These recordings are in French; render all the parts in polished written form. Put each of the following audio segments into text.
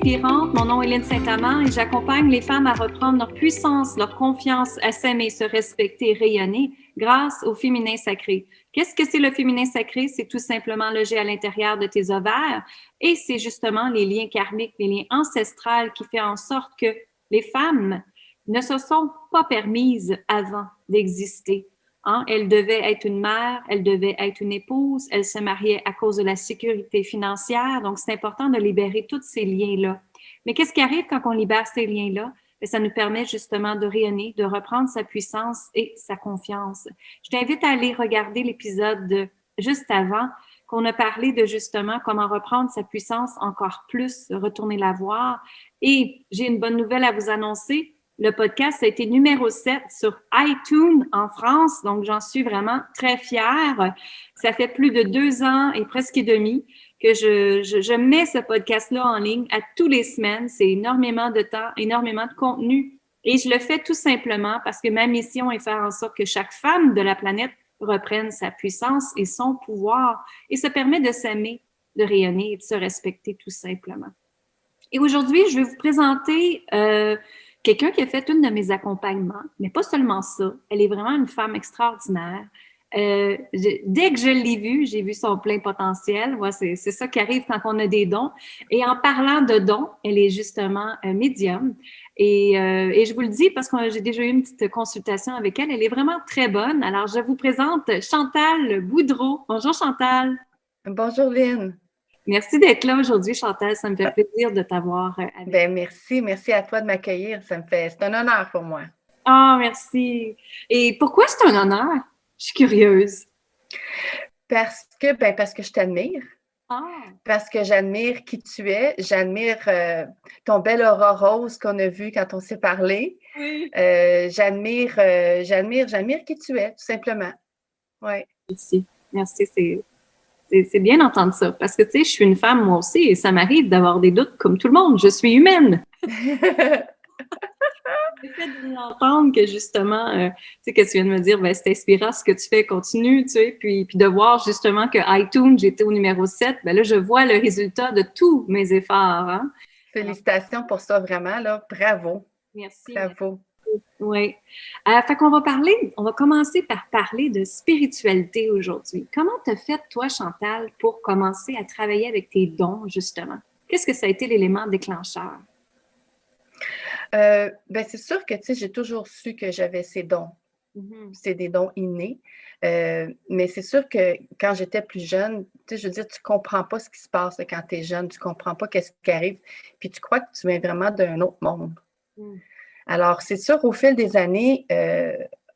inspirante. Mon nom est Lynne Saint-Amand et j'accompagne les femmes à reprendre leur puissance, leur confiance, à s'aimer, se respecter, rayonner grâce au féminin sacré. Qu'est-ce que c'est le féminin sacré? C'est tout simplement logé à l'intérieur de tes ovaires et c'est justement les liens karmiques, les liens ancestrales qui font en sorte que les femmes ne se sont pas permises avant d'exister. Hein? Elle devait être une mère, elle devait être une épouse, elle se mariait à cause de la sécurité financière. Donc, c'est important de libérer tous ces liens-là. Mais qu'est-ce qui arrive quand on libère ces liens-là? Bien, ça nous permet justement de rayonner, de reprendre sa puissance et sa confiance. Je t'invite à aller regarder l'épisode juste avant qu'on a parlé de justement comment reprendre sa puissance encore plus, retourner la voir. Et j'ai une bonne nouvelle à vous annoncer. Le podcast a été numéro 7 sur iTunes en France, donc j'en suis vraiment très fière. Ça fait plus de 2 ans et presque demi que je mets ce podcast-là en ligne à tous les semaines. C'est énormément de temps, énormément de contenu. Et je le fais tout simplement parce que ma mission est de faire en sorte que chaque femme de la planète reprenne sa puissance et son pouvoir. Et ça permet de s'aimer, de rayonner et de se respecter tout simplement. Et aujourd'hui, je vais vous présenter quelqu'un qui a fait une de mes accompagnements, mais pas seulement ça. Elle est vraiment une femme extraordinaire. Dès que je l'ai vue, j'ai vu son plein potentiel. Ouais, c'est ça qui arrive quand on a des dons. Et en parlant de dons, elle est justement médium. Et je vous le dis parce que j'ai déjà eu une petite consultation avec elle. Elle est vraiment très bonne. Alors, je vous présente Chantal Boudreau. Bonjour Chantal. Bonjour Lynne. Merci d'être là aujourd'hui, Chantal. Ça me fait plaisir de t'avoir avec. Ben merci à toi de m'accueillir. C'est un honneur pour moi. Ah, merci. Et pourquoi c'est un honneur? Je suis curieuse. Parce que je t'admire. Ah. Parce que j'admire qui tu es. J'admire ton bel aura rose qu'on a vu quand on s'est parlé. Oui. J'admire qui tu es, tout simplement. Oui. Merci. C'est bien d'entendre ça. Parce que, tu sais, je suis une femme, moi aussi, et ça m'arrive d'avoir des doutes comme tout le monde. Je suis humaine. Le fait de l'entendre que justement, tu sais, que tu viens de me dire, ben, c'est inspirant ce que tu fais, continue, tu sais, puis de voir justement que iTunes, j'étais au numéro 7, ben là, je vois le résultat de tous mes efforts. Hein? Félicitations pour ça, vraiment, là. Bravo. Merci. Bravo. Oui. Fait qu'on va commencer par parler de spiritualité aujourd'hui. Comment t'as fait, toi, Chantal, pour commencer à travailler avec tes dons, justement? Qu'est-ce que ça a été l'élément déclencheur? C'est sûr que, tu sais, j'ai toujours su que j'avais ces dons. Mm-hmm. C'est des dons innés. Mais c'est sûr que quand j'étais plus jeune, tu sais, je veux dire, tu ne comprends pas ce qui se passe quand tu es jeune, tu ne comprends pas qu'est-ce qui arrive, puis tu crois que tu viens vraiment d'un autre monde. Mm. Alors, c'est sûr, au fil des années,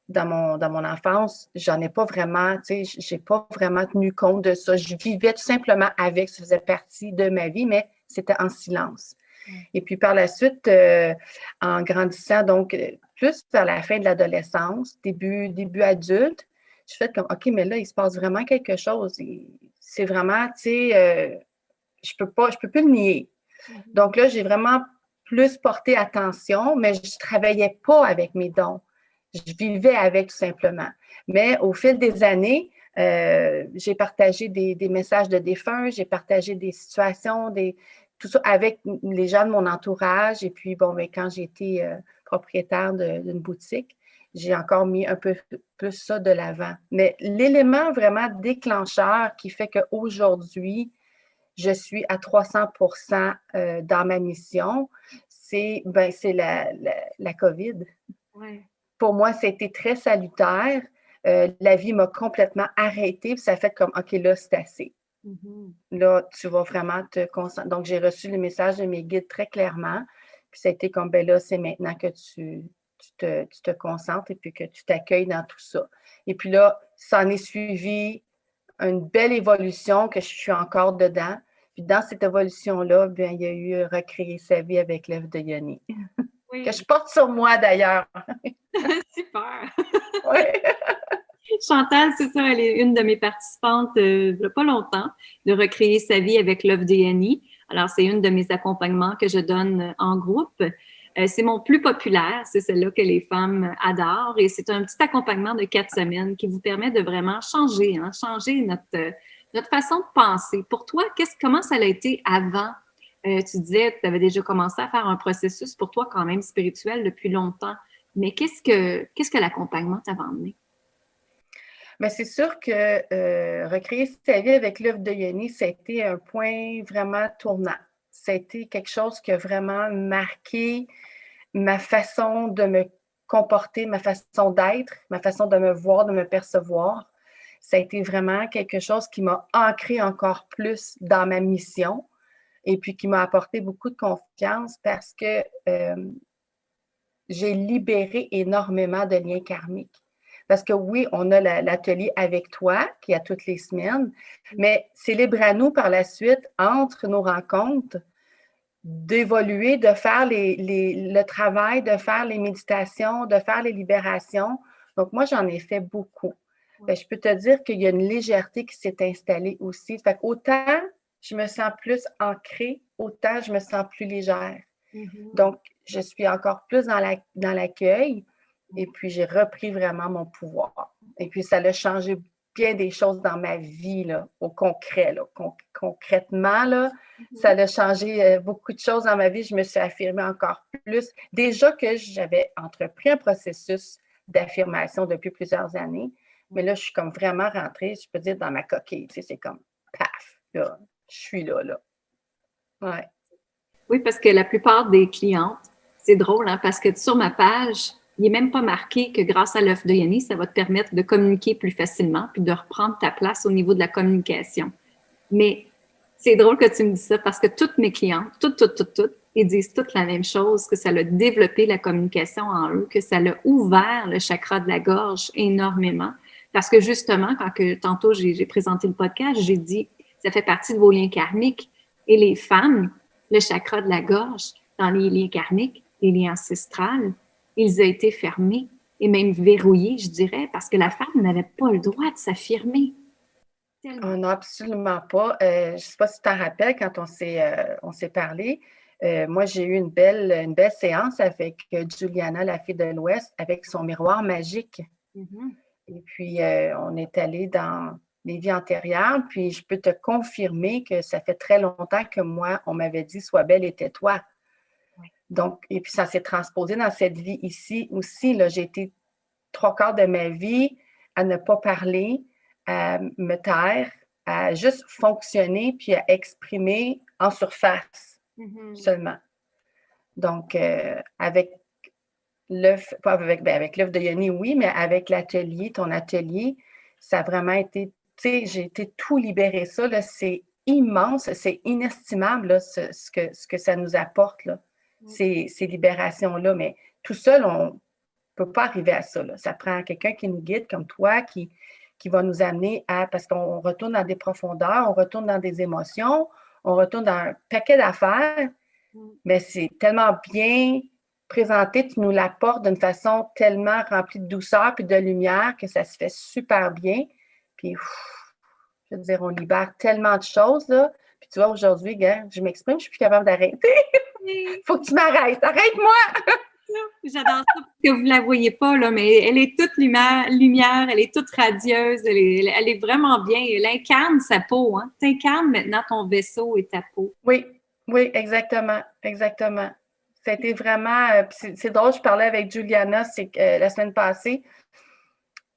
dans mon enfance, j'en ai pas vraiment, tu sais, j'ai pas vraiment tenu compte de ça. Je vivais tout simplement avec, ça faisait partie de ma vie, mais c'était en silence. Et puis par la suite, en grandissant, donc plus vers la fin de l'adolescence, début adulte, je fais comme, OK, mais là, il se passe vraiment quelque chose. C'est vraiment, tu sais, je peux plus le nier. Mm-hmm. Donc là, j'ai vraiment plus porté attention, mais je ne travaillais pas avec mes dons. Je vivais avec tout simplement. Mais au fil des années, j'ai partagé des messages de défunts, j'ai partagé des situations, tout ça avec les gens de mon entourage. Et puis, bon, mais quand j'ai été propriétaire d'une boutique, j'ai encore mis un peu plus ça de l'avant. Mais l'élément vraiment déclencheur qui fait qu'aujourd'hui, je suis à 300% dans ma mission, c'est la COVID. Ouais. Pour moi, c'était très salutaire. La vie m'a complètement arrêtée. Puis ça a fait comme, OK, là, c'est assez. Mm-hmm. Là, tu vas vraiment te concentrer. Donc, j'ai reçu le message de mes guides très clairement. Puis ça a été comme, ben là, c'est maintenant que tu te concentres et puis que tu t'accueilles dans tout ça. Et puis là, ça en est suivi une belle évolution que je suis encore dedans. Puis dans cette évolution-là, bien, il y a eu recréer sa vie avec l'œuvre de Yoni. Oui. Que je porte sur moi d'ailleurs. Super! Oui. Chantal, c'est ça, elle est une de mes participantes il n'y a pas longtemps, de recréer sa vie avec l'œuvre de Yoni. Alors, c'est une de mes accompagnements que je donne en groupe. C'est mon plus populaire, c'est celle-là que les femmes adorent et c'est un petit accompagnement de 4 semaines qui vous permet de vraiment changer notre façon de penser. Pour toi, comment ça a été avant Tu disais que tu avais déjà commencé à faire un processus pour toi quand même spirituel depuis longtemps. Mais qu'est-ce que l'accompagnement t'avait emmené? Mais c'est sûr que recréer sa vie avec l'œuvre de Yoni, ça a été un point vraiment tournant. Ça a été quelque chose qui a vraiment marqué ma façon de me comporter, ma façon d'être, ma façon de me voir, de me percevoir. Ça a été vraiment quelque chose qui m'a ancré encore plus dans ma mission et puis qui m'a apporté beaucoup de confiance parce que j'ai libéré énormément de liens karmiques. Parce que oui, on a l'atelier avec toi qui est à toutes les semaines, mais c'est libre à nous par la suite, entre nos rencontres, d'évoluer, de faire le travail, de faire les méditations, de faire les libérations. Donc, moi, j'en ai fait beaucoup. Bien, je peux te dire qu'il y a une légèreté qui s'est installée aussi. Fait qu'autant je me sens plus ancrée, autant je me sens plus légère. Donc, je suis encore plus dans l'accueil et puis j'ai repris vraiment mon pouvoir. Et puis, ça a changé bien des choses dans ma vie, là, au concret. Là, concrètement, là, ça a changé beaucoup de choses dans ma vie. Je me suis affirmée encore plus. Déjà que j'avais entrepris un processus d'affirmation depuis plusieurs années, mais là, je suis comme vraiment rentrée, je peux dire, dans ma coquille. Tu sais, c'est comme, paf, là, je suis là, là. Ouais. Oui, parce que la plupart des clientes, c'est drôle, hein, parce que sur ma page, il n'est même pas marqué que grâce à l'œuf de Yanni, ça va te permettre de communiquer plus facilement puis de reprendre ta place au niveau de la communication. Mais c'est drôle que tu me dises ça parce que toutes mes clientes, toutes, ils disent toutes la même chose, que ça a développé la communication en eux, que ça a ouvert le chakra de la gorge énormément. Parce que justement, tantôt j'ai présenté le podcast, j'ai dit, ça fait partie de vos liens karmiques. Et les femmes, le chakra de la gorge, dans les liens karmiques, les liens ancestrales, ils ont été fermés et même verrouillés, je dirais, parce que la femme n'avait pas le droit de s'affirmer. Oh non, absolument pas. Je ne sais pas si tu t'en rappelles quand on s'est parlé. Moi, j'ai eu une belle séance avec Juliana, la fille de l'Ouest, avec son miroir magique. Et puis, on est allé dans les vies antérieures. Puis, je peux te confirmer que ça fait très longtemps que moi, on m'avait dit sois belle et tais-toi. Donc, et puis, ça s'est transposé dans cette vie ici aussi. Là, j'ai été 3/4 de ma vie à ne pas parler, à me taire, à juste fonctionner puis à exprimer en surface seulement. Donc, avec l'œuf, pas avec l'œuf de Yoni, oui, mais avec l'atelier, ton atelier, ça a vraiment été, tu sais, j'ai été tout libérer ça, là, c'est immense, c'est inestimable, là, ce que ça nous apporte, là, ces libérations-là, mais tout seul, on ne peut pas arriver à ça, là. Ça prend quelqu'un qui nous guide comme toi, qui va nous amener à, parce qu'on retourne dans des profondeurs, on retourne dans des émotions, on retourne dans un paquet d'affaires, mais c'est tellement bien présenté, tu nous l'apportes d'une façon tellement remplie de douceur et de lumière que ça se fait super bien. Puis, je veux dire, on libère tellement de choses, là. Puis tu vois, aujourd'hui, gars, je m'exprime, je ne suis plus capable d'arrêter. Il faut que tu m'arrêtes. Arrête-moi! J'adore ça parce que vous ne la voyez pas, là, mais elle est toute lumière, elle est toute radieuse, elle est vraiment bien. Elle incarne sa peau, hein. Tu incarnes maintenant ton vaisseau et ta peau. Oui, oui, exactement, exactement. Ça a été vraiment, c'est drôle, je parlais avec Juliana la semaine passée,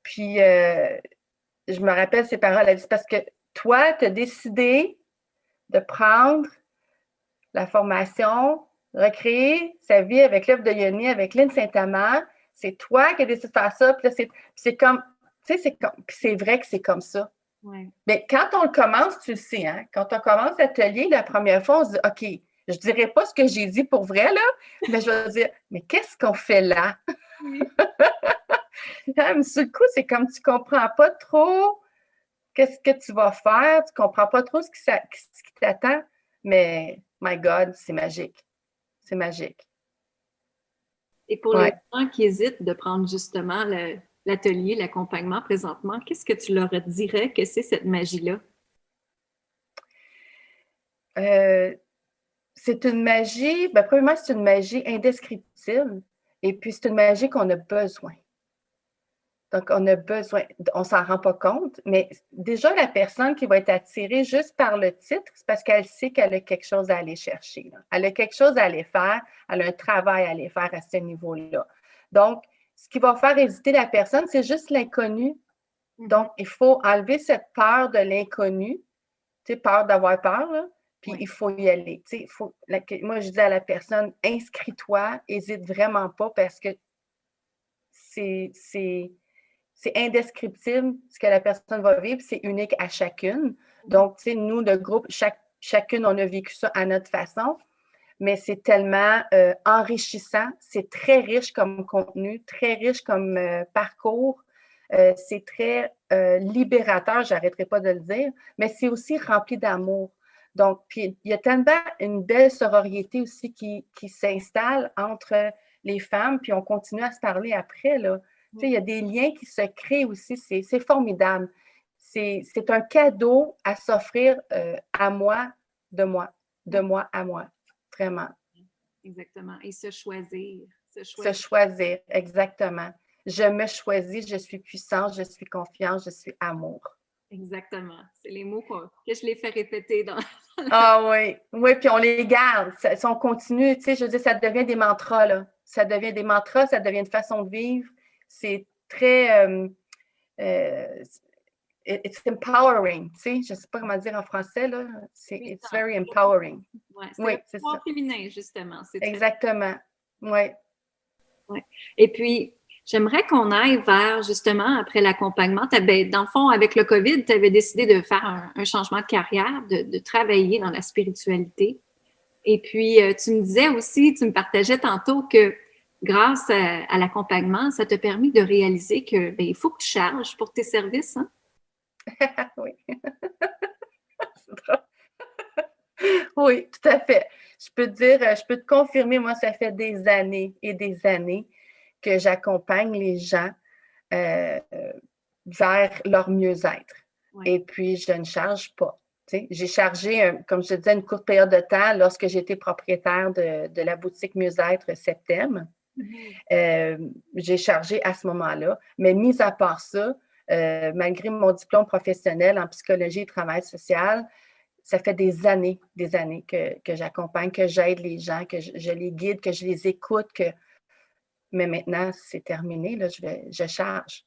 puis je me rappelle ses paroles, elle dit, parce que toi, tu as décidé de prendre la formation, recréer sa vie avec l'œuvre de Yoni, avec Lynn Saint-Amand. C'est toi qui as décidé de faire ça. Puis là, c'est comme, tu sais, c'est vrai que c'est comme ça. Ouais. Mais quand on le commence, tu le sais, hein? Quand on commence l'atelier, la première fois, on se dit, OK, je ne dirais pas ce que j'ai dit pour vrai, là, mais je vais dire, mais qu'est-ce qu'on fait là? Sur le coup, c'est comme tu ne comprends pas trop qu'est-ce que tu vas faire, tu ne comprends pas trop ce qui t'attend, mais my God, c'est magique. C'est magique. Et pour les gens qui hésitent de prendre justement l'atelier, l'accompagnement présentement, qu'est-ce que tu leur dirais que c'est cette magie-là? C'est une magie, premièrement, c'est une magie indescriptible. Et puis, c'est une magie qu'on a besoin. Donc, on a besoin, on ne s'en rend pas compte, mais déjà, la personne qui va être attirée juste par le titre, c'est parce qu'elle sait qu'elle a quelque chose à aller chercher, là. Elle a quelque chose à aller faire, elle a un travail à aller faire à ce niveau-là. Donc, ce qui va faire hésiter la personne, c'est juste l'inconnu. Donc, il faut enlever cette peur de l'inconnu, tu sais, peur d'avoir peur, là, puis il faut y aller. Tu sais, moi, je dis à la personne, inscris-toi, n'hésite vraiment pas parce que c'est indescriptible ce que la personne va vivre, c'est unique à chacune. Donc, tu sais, nous, le groupe, chacune, on a vécu ça à notre façon, mais c'est tellement enrichissant, c'est très riche comme contenu, très riche comme parcours, c'est très libérateur, j'arrêterai pas de le dire, mais c'est aussi rempli d'amour. Donc, puis il y a tellement une belle sororité aussi qui s'installe entre les femmes, puis on continue à se parler après, là. Tu sais, il y a des liens qui se créent aussi, c'est formidable. C'est un cadeau à s'offrir à moi, de moi à moi, vraiment. Exactement. Et se choisir. Se choisir, exactement. Je me choisis, je suis puissante, je suis confiante, je suis amour. Exactement. C'est les mots que je les fais répéter dans. Ah oui, oui, puis on les garde. Si on continue, tu sais, je veux dire, ça devient des mantras, là. Ça devient des mantras, ça devient une façon de vivre. C'est très it's empowering, tu sais, je ne sais pas comment dire en français, là. It's very empowering. Ouais, oui, c'est ça. Féminin, justement. Exactement, oui. Ouais. Et puis, j'aimerais qu'on aille vers, justement, après l'accompagnement. Dans le fond, avec le COVID, tu avais décidé de faire un changement de carrière, de travailler dans la spiritualité. Et puis, tu me disais aussi, tu me partageais tantôt que grâce à l'accompagnement, ça t'a permis de réaliser que il faut que tu charges pour tes services, hein? Oui. C'est drôle. Oui, tout à fait. Je peux te confirmer, moi, ça fait des années et des années que j'accompagne les gens vers leur mieux-être. Oui. Et puis, je ne charge pas. J'ai chargé, comme je te disais, une courte période de temps lorsque j'étais propriétaire de la boutique Mieux-être Septembre. J'ai chargé à ce moment-là. Mais mis à part ça, malgré mon diplôme professionnel en psychologie et travail social, ça fait des années que j'accompagne, que j'aide les gens, que je les guide, que je les écoute. Mais maintenant, c'est terminé, là, je charge.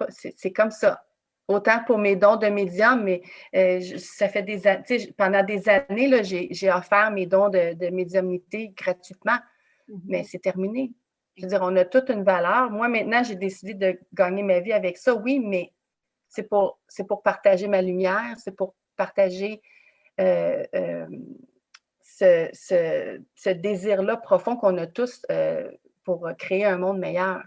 C'est comme ça. Autant pour mes dons de médium, mais ça fait des années, pendant des années, là, j'ai offert mes dons de médiumnité gratuitement, mais c'est terminé. Je veux dire, on a toute une valeur. Moi, maintenant, j'ai décidé de gagner ma vie avec ça, oui, mais c'est pour partager ma lumière, c'est pour partager ce désir-là profond qu'on a tous pour créer un monde meilleur.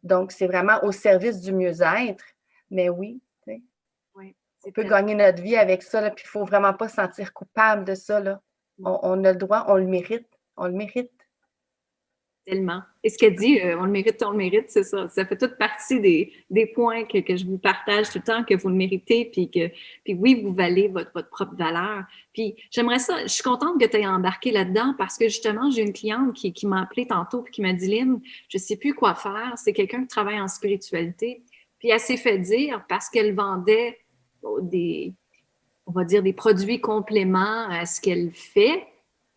Donc, c'est vraiment au service du mieux-être, mais oui, tu sais, on peut gagner notre vie avec ça, puis il ne faut vraiment pas se sentir coupable de ça, là. On a le droit, on le mérite, Tellement. Et ce qu'elle dit, on le mérite, c'est ça. Ça fait toute partie des points que je vous partage tout le temps, que vous le méritez, puis oui, vous valez votre propre valeur. Puis j'aimerais ça, je suis contente que tu aies embarqué là-dedans parce que justement, j'ai une cliente qui m'a appelée tantôt puis qui m'a dit, Lynn, je ne sais plus quoi faire. C'est quelqu'un qui travaille en spiritualité. Puis elle s'est fait dire parce qu'elle vendait on va dire, des produits compléments à ce qu'elle fait,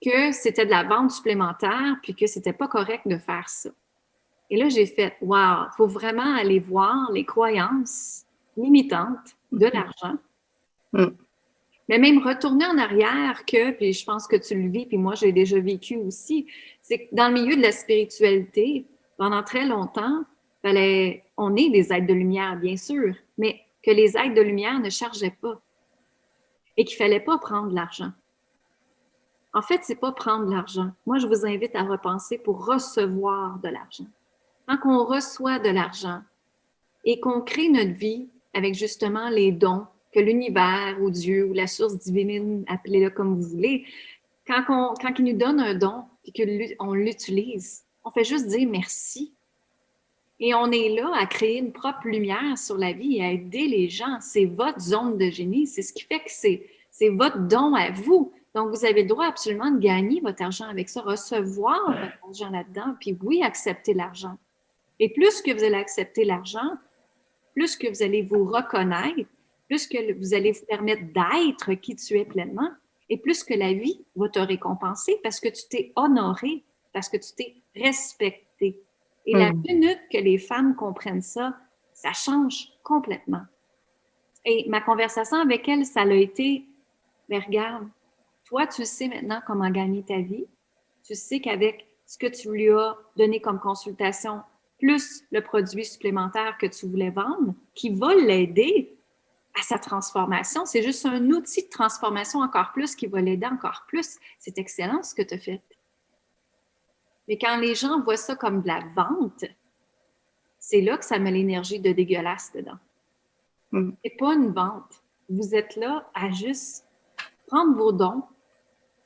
que c'était de la vente supplémentaire, puis que c'était pas correct de faire ça. Et là, j'ai fait, wow, il faut vraiment aller voir les croyances limitantes de l'argent. Mais même retourner en arrière puis je pense que tu le vis, puis moi, j'ai déjà vécu aussi, c'est que dans le milieu de la spiritualité, pendant très longtemps, on est des êtres de lumière, bien sûr, mais que les êtres de lumière ne chargeaient pas et qu'il fallait pas prendre de l'argent. En fait, c'est pas prendre de l'argent. Moi, je vous invite à repenser pour recevoir de l'argent. Quand on reçoit de l'argent et qu'on crée notre vie avec justement les dons que l'univers ou Dieu ou la source divine, appelez-le comme vous voulez, quand il nous donne un don et qu'on l'utilise, on fait juste dire merci. Et on est là à créer une propre lumière sur la vie et à aider les gens. C'est votre zone de génie. C'est ce qui fait que c'est votre don à vous. Donc, vous avez le droit absolument de gagner votre argent avec ça, recevoir votre argent là-dedans, puis oui, accepter l'argent. Et plus que vous allez accepter l'argent, plus que vous allez vous reconnaître, plus que vous allez vous permettre d'être qui tu es pleinement, et plus que la vie va te récompenser parce que tu t'es honoré, parce que tu t'es respecté. Et la minute que les femmes comprennent ça, ça change complètement. Et ma conversation avec elle, ça a été, mais regarde, toi, tu sais maintenant comment gagner ta vie. Tu sais qu'avec ce que tu lui as donné comme consultation, plus le produit supplémentaire que tu voulais vendre, qui va l'aider à sa transformation. C'est juste un outil de transformation encore plus qui va l'aider encore plus. C'est excellent ce que tu as fait. Mais quand les gens voient ça comme de la vente, c'est là que ça met l'énergie de dégueulasse dedans. C'est pas une vente. Vous êtes là à juste prendre vos dons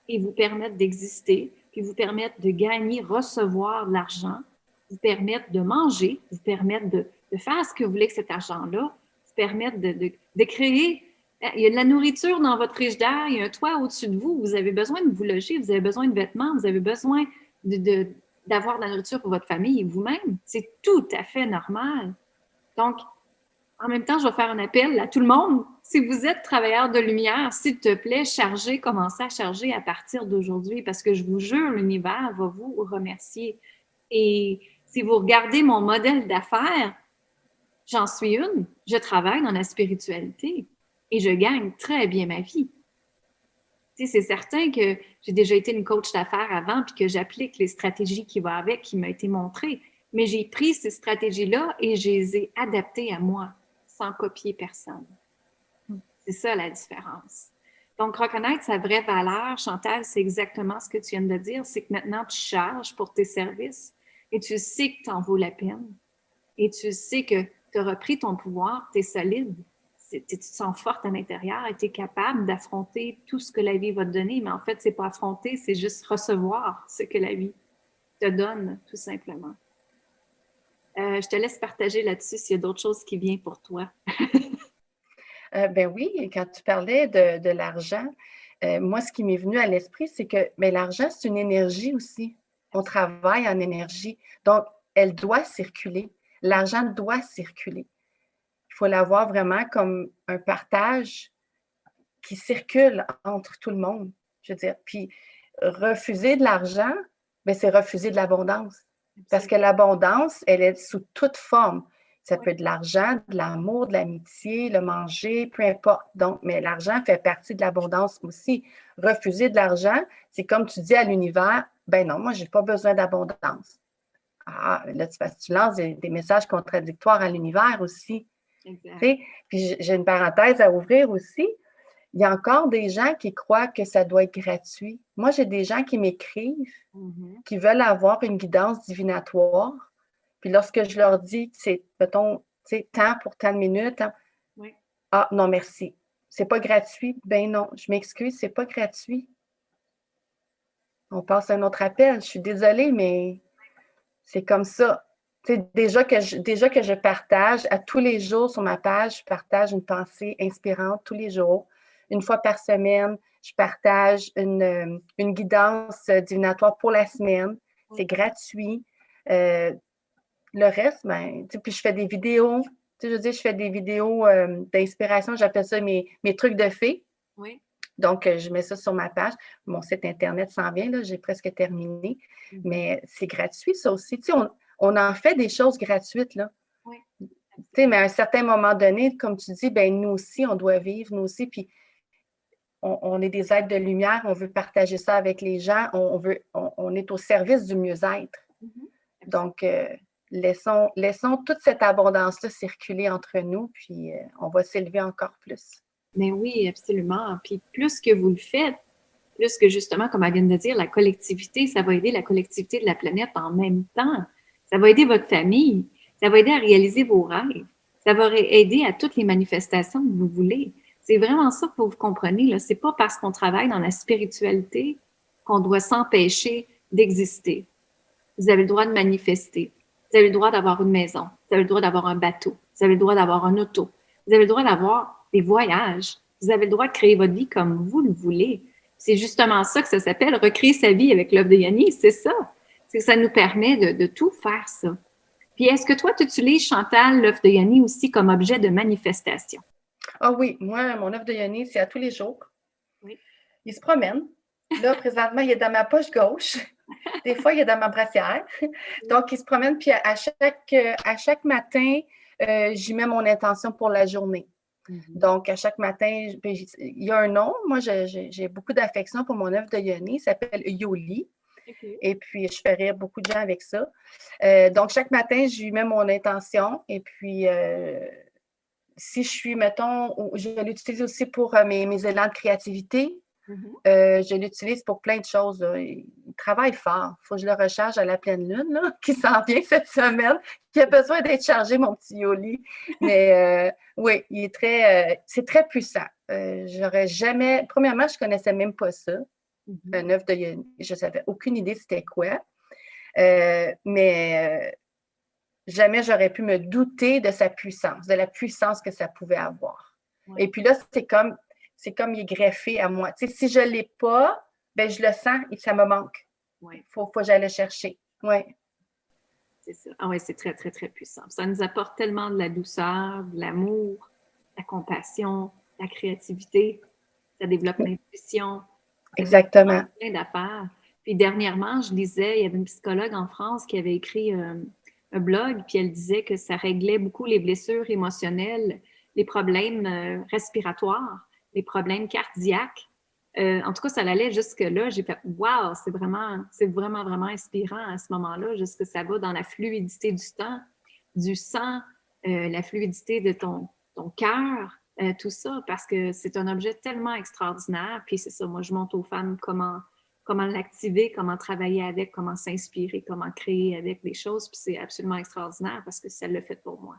et vous permettre d'exister, puis vous permettre de gagner, recevoir de l'argent, vous permettre de manger, vous permettre de faire ce que vous voulez avec cet argent-là, vous permettre de créer. Il y a de la nourriture dans votre frigidaire, il y a un toit au-dessus de vous, vous avez besoin de vous loger, vous avez besoin de vêtements, vous avez besoin d'avoir de la nourriture pour votre famille et vous-même. C'est tout à fait normal. Donc, en même temps, je vais faire un appel à tout le monde. Si vous êtes travailleur de lumière, s'il te plaît, commencez à charger à partir d'aujourd'hui parce que je vous jure, l'univers va vous remercier. Et si vous regardez mon modèle d'affaires, j'en suis une. Je travaille dans la spiritualité et je gagne très bien ma vie. Tu sais, c'est certain que j'ai déjà été une coach d'affaires avant puis que j'applique les stratégies qui vont avec, qui m'ont été montrées. Mais j'ai pris ces stratégies-là et je les ai adaptées à moi, sans copier personne. C'est ça la différence. Donc, reconnaître sa vraie valeur, Chantal, c'est exactement ce que tu viens de dire, c'est que maintenant, tu charges pour tes services et tu sais que tu en vaux la peine et tu sais que tu as repris ton pouvoir, tu es solide, tu te sens forte à l'intérieur et tu es capable d'affronter tout ce que la vie va te donner. Mais en fait, c'est pas affronter, c'est juste recevoir ce que la vie te donne, tout simplement. Je te laisse partager là-dessus s'il y a d'autres choses qui viennent pour toi. Ben oui, quand tu parlais de l'argent, moi, ce qui m'est venu à l'esprit, c'est que l'argent, c'est une énergie aussi. On travaille en énergie. Donc, elle doit circuler. L'argent doit circuler. Il faut l'avoir vraiment comme un partage qui circule entre tout le monde. Je veux dire, puis refuser de l'argent, c'est refuser de l'abondance. Parce que l'abondance, elle est sous toute forme. Ça peut être de l'argent, de l'amour, de l'amitié, le manger, peu importe. Donc, mais l'argent fait partie de l'abondance aussi. Refuser de l'argent, c'est comme tu dis à l'univers, ben non, moi, je n'ai pas besoin d'abondance. Ah, là, tu lances des messages contradictoires à l'univers aussi. Exact. Puis j'ai une parenthèse à ouvrir aussi. Il y a encore des gens qui croient que ça doit être gratuit. Moi, j'ai des gens qui m'écrivent, qui veulent avoir une guidance divinatoire. Puis lorsque je leur dis, c'est, mettons, tant pour tant de minutes, oui. Ah, non, merci. C'est pas gratuit. Ben non, je m'excuse, c'est pas gratuit. On passe à un autre appel. Je suis désolée, mais c'est comme ça. Déjà que je partage à tous les jours sur ma page, je partage une pensée inspirante tous les jours. Une fois par semaine, je partage une guidance divinatoire pour la semaine. C'est gratuit. Le reste, puis je fais des vidéos. Je fais des vidéos d'inspiration. J'appelle ça mes trucs de fées. Oui. Donc, je mets ça sur ma page. Mon site Internet s'en vient, là, j'ai presque terminé. Mais c'est gratuit, ça aussi. On en fait des choses gratuites, là. Oui. Mais à un certain moment donné, comme tu dis, nous aussi, on doit vivre, nous aussi. Puis, on est des êtres de lumière, on veut partager ça avec les gens, on est au service du mieux-être. Donc, laissons toute cette abondance-là circuler entre nous, puis on va s'élever encore plus. Mais oui, absolument. Puis plus que vous le faites, plus que justement, comme elle vient de dire, la collectivité, ça va aider la collectivité de la planète en même temps. Ça va aider votre famille, ça va aider à réaliser vos rêves, ça va aider à toutes les manifestations que vous voulez. C'est vraiment ça que vous comprenez. Ce n'est pas parce qu'on travaille dans la spiritualité qu'on doit s'empêcher d'exister. Vous avez le droit de manifester. Vous avez le droit d'avoir une maison. Vous avez le droit d'avoir un bateau. Vous avez le droit d'avoir un auto. Vous avez le droit d'avoir des voyages. Vous avez le droit de créer votre vie comme vous le voulez. C'est justement ça que ça s'appelle recréer sa vie avec l'œuvre de Yanni. C'est ça. C'est que ça nous permet de tout faire ça. Puis est-ce que toi, tu utilises, Chantal, l'œuf de Yoni aussi comme objet de manifestation? Ah oui, moi, mon œuf de Yoni, c'est à tous les jours. Oui. Il se promène. Là, présentement, il est dans ma poche gauche. Des fois, il est dans ma brassière. Donc, il se promène, puis à chaque matin, j'y mets mon intention pour la journée. Donc, à chaque matin, il y a un nom. Moi, j'ai beaucoup d'affection pour mon œuf de Yoni. Il s'appelle Yoli. Okay. Et puis, je fais rire beaucoup de gens avec ça. Donc, chaque matin, je lui mets mon intention. Et puis, si je suis, mettons, je l'utilise aussi pour mes élans de créativité. Je l'utilise pour plein de choses. Là. Il travaille fort. Il faut que je le recharge à la pleine lune, là, qui s'en vient cette semaine, qui a besoin d'être chargé, mon petit Yoli. Mais oui, c'est très puissant. J'aurais jamais. Premièrement, je ne connaissais même pas ça. Un œuf de Yoni. Je ne savais aucune idée c'était quoi. Mais jamais j'aurais pu me douter de sa puissance, de la puissance que ça pouvait avoir. Ouais. Et puis là, c'est comme il est greffé à moi. Tu sais, si je ne l'ai pas, ben je le sens et ça me manque. Il faut que j'aille le chercher. Oui. C'est ça. Ah oui, c'est très, très, très puissant. Ça nous apporte tellement de la douceur, de l'amour, de la compassion, de la créativité. Ça développe l'intuition. Exactement. Plein d'affaires. Puis dernièrement, je lisais, il y avait une psychologue en France qui avait écrit un blog, puis elle disait que ça réglait beaucoup les blessures émotionnelles, les problèmes respiratoires, les problèmes cardiaques. En tout cas, ça allait jusque-là. J'ai fait « Wow! » c'est vraiment, vraiment inspirant à ce moment-là, jusque ça va dans la fluidité du sang, la fluidité de ton cœur, tout ça, parce que c'est un objet tellement extraordinaire. Puis c'est ça, moi, je montre aux femmes comment l'activer, comment travailler avec, comment s'inspirer, comment créer avec des choses. Puis c'est absolument extraordinaire parce que ça le fait pour moi.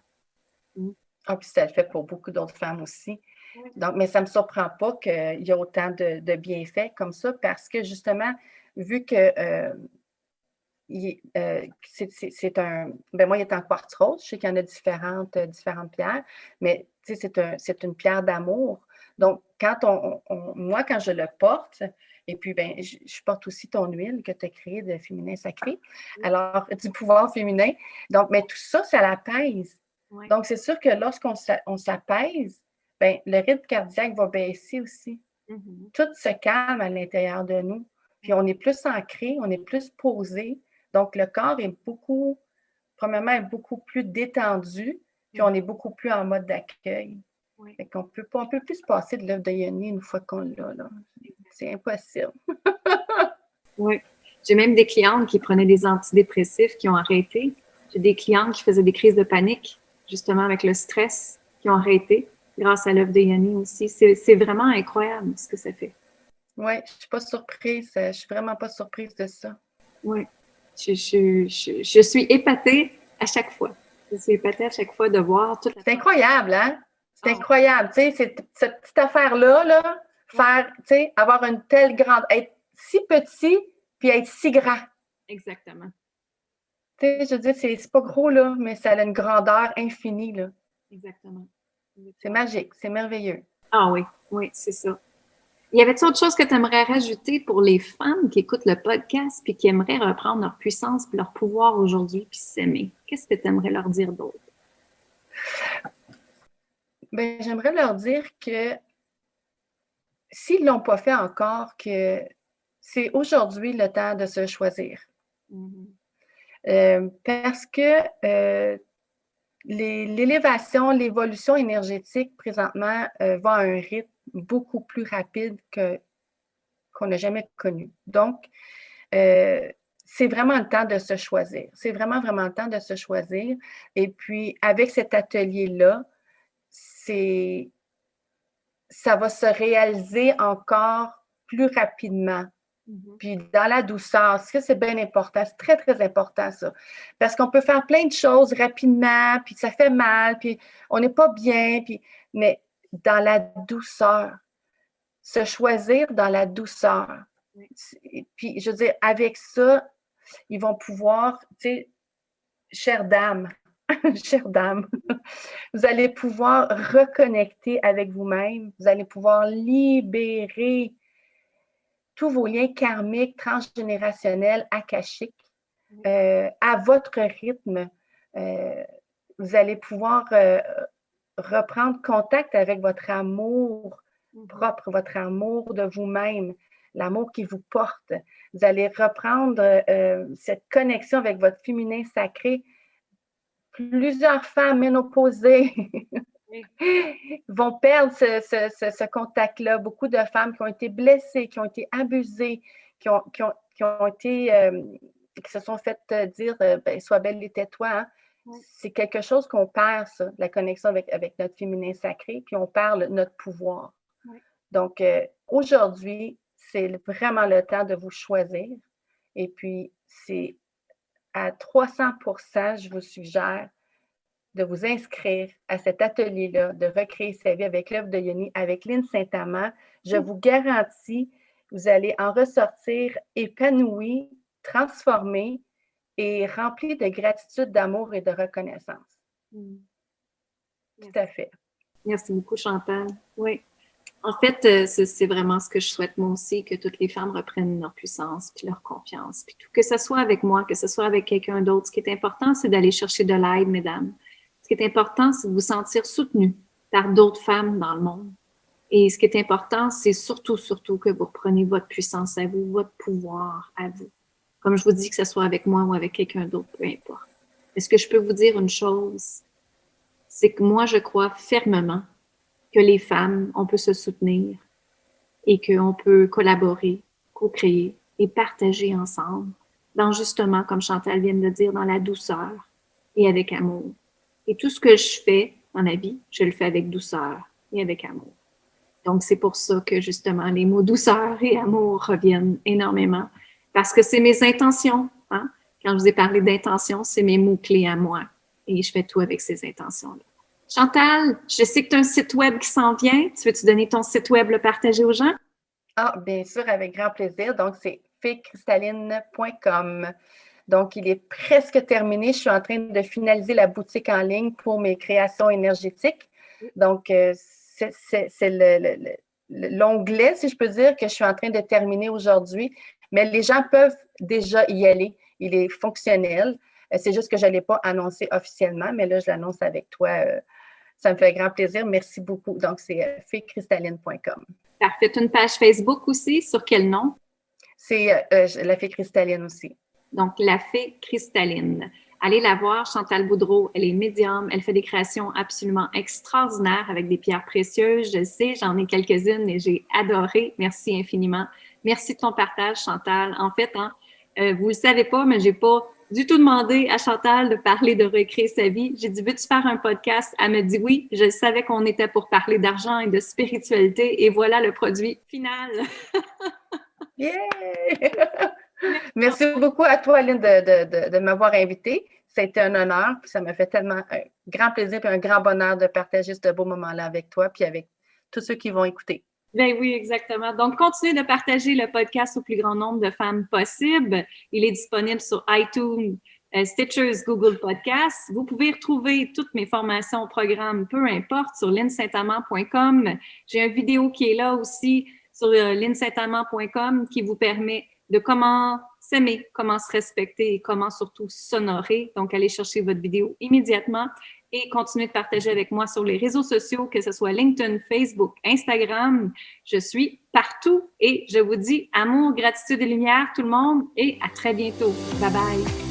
Ah, puis ça le fait pour beaucoup d'autres femmes aussi. Oui. Donc, mais ça ne me surprend pas qu'il y a autant de bienfaits comme ça parce que justement, vu que c'est un. Ben moi, il est en quartz rose. Je sais qu'il y en a différentes pierres, mais c'est une pierre d'amour. Donc, moi, quand je le porte, et puis, ben, je porte aussi ton huile que tu as créée de féminin sacré, alors du pouvoir féminin. Donc, mais tout ça, ça l'apaise. Oui. Donc, c'est sûr que lorsqu'on s'apaise, ben, le rythme cardiaque va baisser aussi. Tout se calme à l'intérieur de nous. Puis, on est plus ancré, on est plus posé. Donc, le corps est premièrement, beaucoup plus détendu, puis on est beaucoup plus en mode d'accueil. Oui. Fait qu'on on peut plus se passer de l'œuf de Yoni une fois qu'on l'a. Là. C'est impossible. Oui. J'ai même des clientes qui prenaient des antidépressifs qui ont arrêté. J'ai des clientes qui faisaient des crises de panique, justement avec le stress, qui ont arrêté grâce à l'œuf de Yoni aussi. C'est vraiment incroyable ce que ça fait. Oui, je ne suis pas surprise. Je ne suis vraiment pas surprise de ça. Oui. Je suis épatée à chaque fois. Je suis épatée à chaque fois de voir toute la... C'est incroyable, hein? C'est incroyable. Tu sais, cette petite affaire-là, là, faire, tu sais, avoir une telle grande... Être si petit, puis être si grand. Exactement. Tu sais, je veux dire, c'est pas gros, là, mais ça a une grandeur infinie, là. Exactement. C'est magique, c'est merveilleux. Ah oui, oui, c'est ça. Y avait-il autre chose que tu aimerais rajouter pour les femmes qui écoutent le podcast puis qui aimeraient reprendre leur puissance puis leur pouvoir aujourd'hui puis s'aimer? Qu'est-ce que tu aimerais leur dire d'autre? Bien, j'aimerais leur dire que s'ils ne l'ont pas fait encore, que c'est aujourd'hui le temps de se choisir. Parce que l'élévation, l'évolution énergétique présentement va à un rythme beaucoup plus rapide qu'on n'a jamais connu. Donc, c'est vraiment le temps de se choisir. C'est vraiment, vraiment le temps de se choisir. Et puis, avec cet atelier-là, ça va se réaliser encore plus rapidement. Puis dans la douceur, ça, c'est bien important. C'est très, très important, ça. Parce qu'on peut faire plein de choses rapidement, puis ça fait mal, puis on n'est pas bien, mais dans la douceur, se choisir dans la douceur. Puis, je veux dire, avec ça, ils vont pouvoir, tu sais, chère dame, vous allez pouvoir reconnecter avec vous-même, vous allez pouvoir libérer tous vos liens karmiques, transgénérationnels, akashiques, à votre rythme. Vous allez pouvoir reprendre contact avec votre amour propre, votre amour de vous-même, l'amour qui vous porte. Vous allez reprendre cette connexion avec votre féminin sacré. Plusieurs femmes ménopausées vont perdre ce contact-là. Beaucoup de femmes qui ont été blessées, qui ont été abusées, qui se sont faites dire sois belle et tais-toi. Hein? Oui. C'est quelque chose qu'on perd, ça, la connexion avec notre féminin sacré, puis on perd notre pouvoir. Oui. Donc, aujourd'hui, c'est vraiment le temps de vous choisir. Et puis, c'est à 300%, je vous suggère de vous inscrire à cet atelier-là, de recréer sa vie avec l'œuvre de Yoni, avec Lynne Saint-Amand. Je vous garantis, vous allez en ressortir épanoui, transformé et rempli de gratitude, d'amour et de reconnaissance. Tout à fait. Merci beaucoup, Chantal. Oui. En fait, c'est vraiment ce que je souhaite moi aussi, que toutes les femmes reprennent leur puissance puis leur confiance. Puis tout, que ce soit avec moi, que ce soit avec quelqu'un d'autre. Ce qui est important, c'est d'aller chercher de l'aide, mesdames. Ce qui est important, c'est de vous sentir soutenues par d'autres femmes dans le monde. Et ce qui est important, c'est surtout que vous repreniez votre puissance à vous, votre pouvoir à vous. Comme je vous dis, que ce soit avec moi ou avec quelqu'un d'autre, peu importe. Est-ce que je peux vous dire une chose? C'est que moi, je crois fermement que les femmes, on peut se soutenir et qu'on peut collaborer, co-créer et partager ensemble dans justement, comme Chantal vient de le dire, dans la douceur et avec amour. Et tout ce que je fais dans la vie, je le fais avec douceur et avec amour. Donc, c'est pour ça que justement, les mots douceur et amour reviennent énormément parce que c'est mes intentions. Hein? Quand je vous ai parlé d'intention, c'est mes mots-clés à moi et je fais tout avec ces intentions-là. Chantal, je sais que tu as un site web qui s'en vient. Tu veux-tu donner ton site web, le partager aux gens? Ah, bien sûr, avec grand plaisir. Donc, c'est feecristalline.com. Donc, il est presque terminé. Je suis en train de finaliser la boutique en ligne pour mes créations énergétiques. Donc, c'est l'onglet, si je peux dire, que je suis en train de terminer aujourd'hui. Mais les gens peuvent déjà y aller. Il est fonctionnel. C'est juste que je ne l'ai pas annoncé officiellement, mais là, je l'annonce avec toi. Ça me fait grand plaisir. Merci beaucoup. Donc, c'est feecristalline.com. Parfait. Tu as une page Facebook aussi. Sur quel nom? C'est La Fée Cristalline aussi. Donc, La Fée Cristalline. Allez la voir, Chantal Boudreau. Elle est médium. Elle fait des créations absolument extraordinaires avec des pierres précieuses. Je sais, j'en ai quelques-unes et j'ai adoré. Merci infiniment. Merci de ton partage, Chantal. En fait, hein, vous ne le savez pas, mais je n'ai pas du tout demandé à Chantal de parler de recréer sa vie. J'ai dit, veux-tu faire un podcast? Elle me dit oui. Je savais qu'on était pour parler d'argent et de spiritualité. Et voilà le produit final. Yeah! Merci beaucoup à toi, Lynne, de m'avoir invitée. Ça a été un honneur. Puis ça m'a fait tellement un grand plaisir et un grand bonheur de partager ce beau moment-là avec toi puis avec tous ceux qui vont écouter. Ben oui, exactement. Donc, continuez de partager le podcast au plus grand nombre de femmes possible. Il est disponible sur iTunes, Stitchers, Google Podcasts. Vous pouvez retrouver toutes mes formations, programmes, peu importe, sur lynnesaintamand.com. J'ai une vidéo qui est là aussi sur lynnesaintamand.com qui vous permet de comment s'aimer, comment se respecter et comment surtout s'honorer. Donc, allez chercher votre vidéo immédiatement et continuez de partager avec moi sur les réseaux sociaux, que ce soit LinkedIn, Facebook, Instagram. Je suis partout et je vous dis amour, gratitude et lumière tout le monde et à très bientôt. Bye bye.